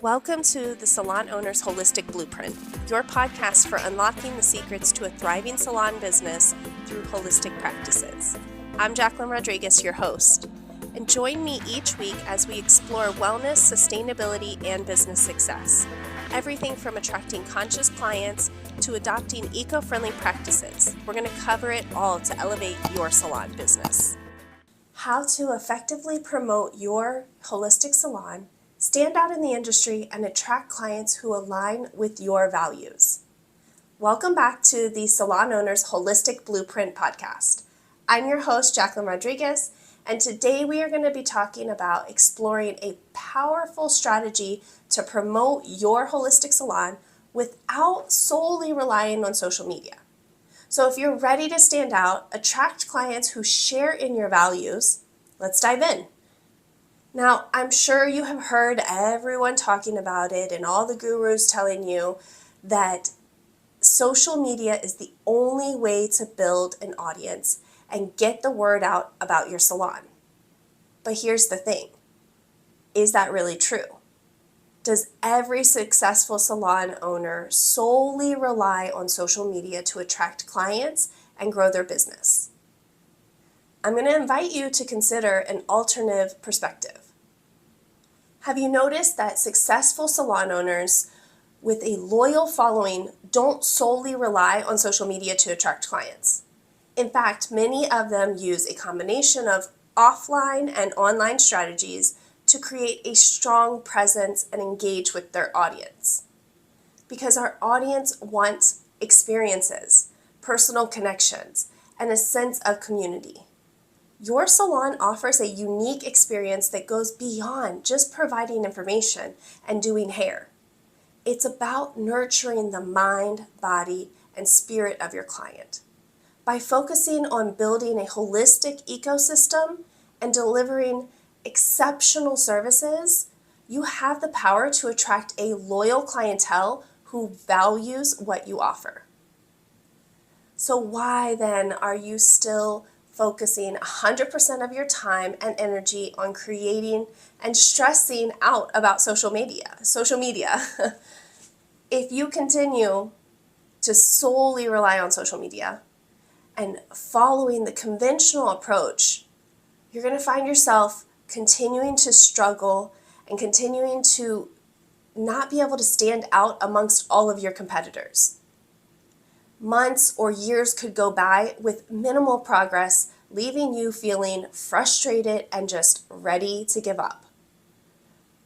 Welcome to the Salon Owner's Holistic Blueprint, your podcast for unlocking the secrets to a thriving salon business through holistic practices. I'm Jacqueline Rodriguez, your host, and join me each week as we explore wellness, sustainability, and business success. Everything from attracting conscious clients to adopting eco-friendly practices. We're going to cover it all to elevate your salon business. How to effectively promote your holistic salon, stand out in the industry, and attract clients who align with your values. Welcome back to the Salon Owner's Holistic Blueprint podcast. I'm your host, Jacqueline Rodriguez, and today we are going to be talking about exploring a powerful strategy to promote your holistic salon without solely relying on social media. So if you're ready to stand out, attract clients who share in your values, let's dive in. Now, I'm sure you have heard everyone talking about it and all the gurus telling you that social media is the only way to build an audience and get the word out about your salon. But here's the thing. Is that really true? Does every successful salon owner solely rely on social media to attract clients and grow their business? I'm going to invite you to consider an alternative perspective. Have you noticed that successful salon owners with a loyal following don't solely rely on social media to attract clients? In fact, many of them use a combination of offline and online strategies to create a strong presence and engage with their audience. Because our audience wants experiences, personal connections, and a sense of community. Your salon offers a unique experience that goes beyond just providing information and doing hair. It's about nurturing the mind, body, and spirit of your client. By focusing on building a holistic ecosystem and delivering exceptional services, you have the power to attract a loyal clientele who values what you offer. So why then are you still focusing 100% of your time and energy on creating and stressing out about social media? If you continue to solely rely on social media and following the conventional approach, you're going to find yourself continuing to struggle and continuing to not be able to stand out amongst all of your competitors. Months or years could go by with minimal progress, leaving you feeling frustrated and just ready to give up.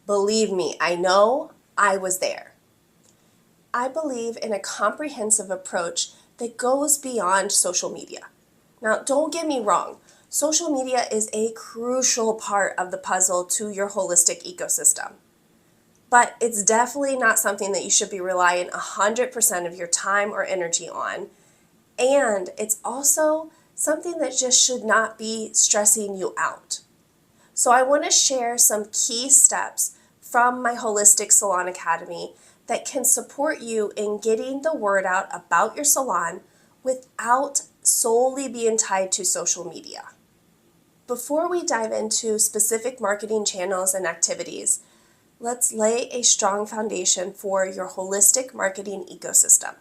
Believe me, I know I was there. I believe in a comprehensive approach that goes beyond social media. Now, don't get me wrong. Social media is a crucial part of the puzzle to your holistic ecosystem. But it's definitely not something that you should be relying 100% of your time or energy on. And it's also something that just should not be stressing you out. So I want to share some key steps from my Holistic Salon Academy that can support you in getting the word out about your salon without solely being tied to social media. Before we dive into specific marketing channels and activities, let's lay a strong foundation for your holistic marketing ecosystem.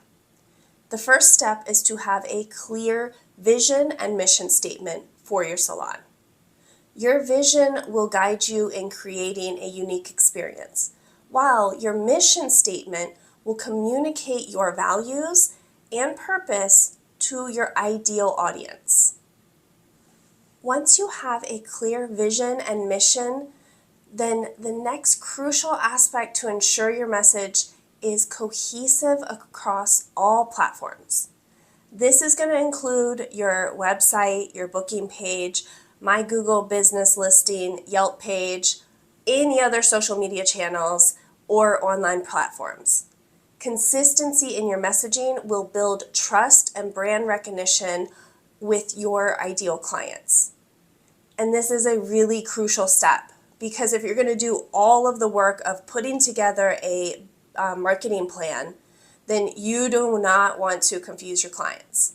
The first step is to have a clear vision and mission statement for your salon. Your vision will guide you in creating a unique experience, while your mission statement will communicate your values and purpose to your ideal audience. Once you have a clear vision and mission, then the next crucial aspect to ensure your message is cohesive across all platforms. This is going to include your website, your booking page, My Google Business Listing, Yelp page, any other social media channels, or online platforms. Consistency in your messaging will build trust and brand recognition with your ideal clients. And this is a really crucial step. Because if you're going to do all of the work of putting together a marketing plan, then you do not want to confuse your clients.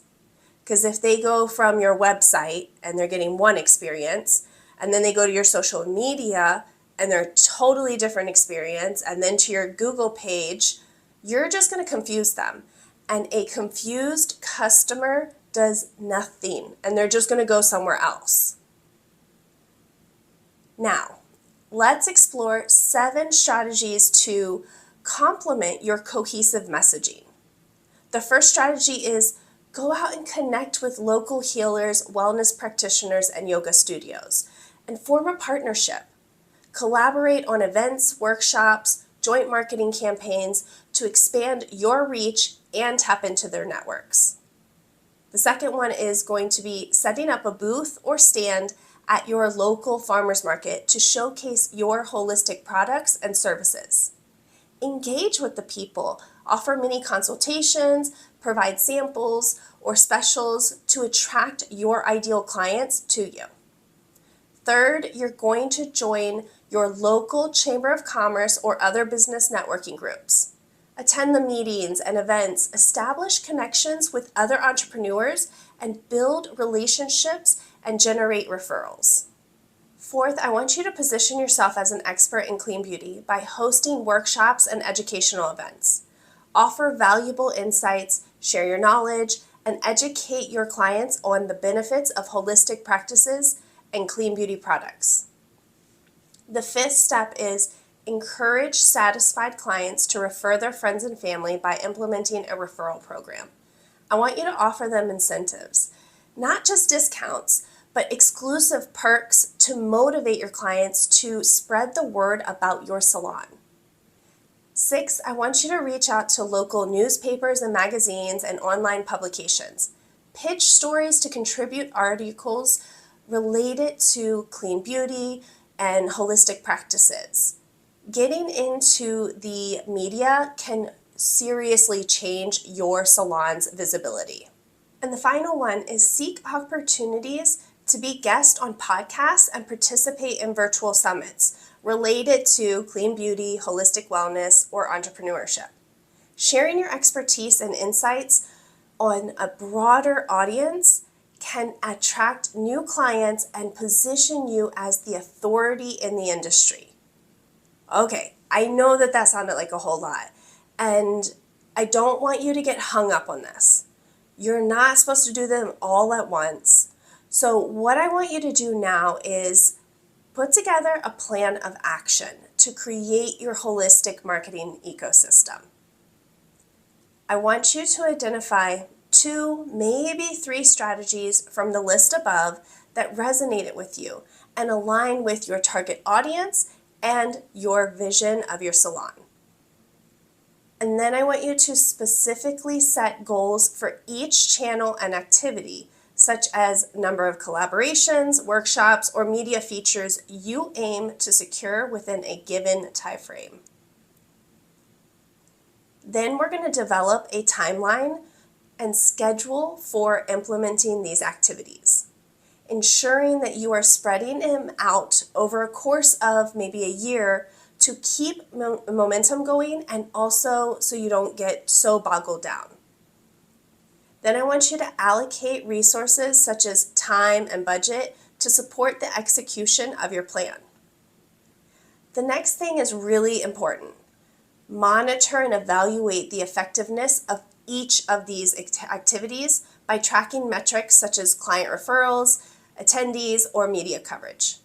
Because if they go from your website and they're getting one experience, and then they go to your social media and they're a totally different experience, and then to your Google page, you're just going to confuse them. And a confused customer does nothing, and they're just going to go somewhere else. Now, let's explore 7 strategies to complement your cohesive messaging. The first strategy is go out and connect with local healers, wellness practitioners, and yoga studios, and form a partnership. Collaborate on events, workshops, joint marketing campaigns to expand your reach and tap into their networks. The second one is going to be setting up a booth or stand at your local farmers market to showcase your holistic products and services. Engage with the people, offer mini consultations, provide samples or specials to attract your ideal clients to you. Third, you're going to join your local Chamber of Commerce or other business networking groups. Attend the meetings and events, establish connections with other entrepreneurs, and build relationships and generate referrals. Fourth, I want you to position yourself as an expert in clean beauty by hosting workshops and educational events. Offer valuable insights, share your knowledge, and educate your clients on the benefits of holistic practices and clean beauty products. The fifth step is encourage satisfied clients to refer their friends and family by implementing a referral program. I want you to offer them incentives, not just discounts, but exclusive perks to motivate your clients to spread the word about your salon. 6, I want you to reach out to local newspapers and magazines and online publications. Pitch stories to contribute articles related to clean beauty and holistic practices. Getting into the media can seriously change your salon's visibility. And the final one is seek opportunities to be guest on podcasts and participate in virtual summits related to clean beauty, holistic wellness, or entrepreneurship. Sharing your expertise and insights on a broader audience can attract new clients and position you as the authority in the industry. Okay, I know that sounded like a whole lot, and I don't want you to get hung up on this. You're not supposed to do them all at once. So what I want you to do now is put together a plan of action to create your holistic marketing ecosystem. I want you to identify 2, maybe 3 strategies from the list above that resonated with you and align with your target audience and your vision of your salon. And then I want you to specifically set goals for each channel and activity, such as number of collaborations, workshops, or media features you aim to secure within a given time frame. Then we're going to develop a timeline and schedule for implementing these activities, ensuring that you are spreading them out over a course of maybe a year to keep momentum going and also so you don't get so boggled down. Then I want you to allocate resources such as time and budget to support the execution of your plan. The next thing is really important. Monitor and evaluate the effectiveness of each of these activities by tracking metrics such as client referrals, attendees, or media coverage.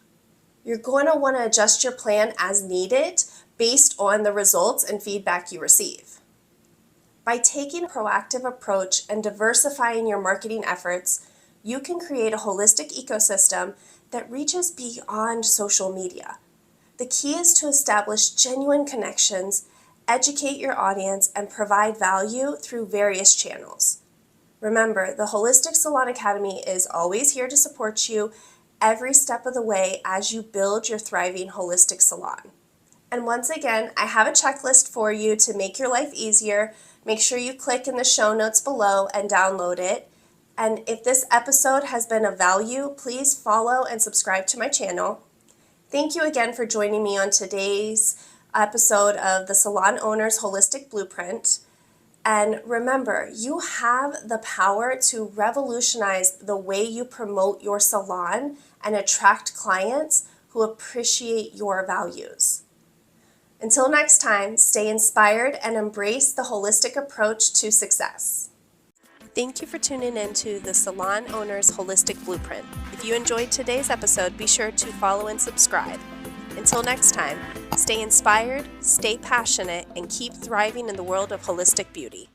You're going to want to adjust your plan as needed based on the results and feedback you receive. By taking a proactive approach and diversifying your marketing efforts, you can create a holistic ecosystem that reaches beyond social media. The key is to establish genuine connections, educate your audience, and provide value through various channels. Remember, the Holistic Salon Academy is always here to support you every step of the way as you build your thriving holistic salon. And once again, I have a checklist for you to make your life easier. Make sure you click in the show notes below and download it. And if this episode has been of value, please follow and subscribe to my channel. Thank you again for joining me on today's episode of the Salon Owner's Holistic Blueprint. And remember, you have the power to revolutionize the way you promote your salon and attract clients who appreciate your values. Until next time, stay inspired and embrace the holistic approach to success. Thank you for tuning in to the Salon Owner's Holistic Blueprint. If you enjoyed today's episode, be sure to follow and subscribe. Until next time, stay inspired, stay passionate, and keep thriving in the world of holistic beauty.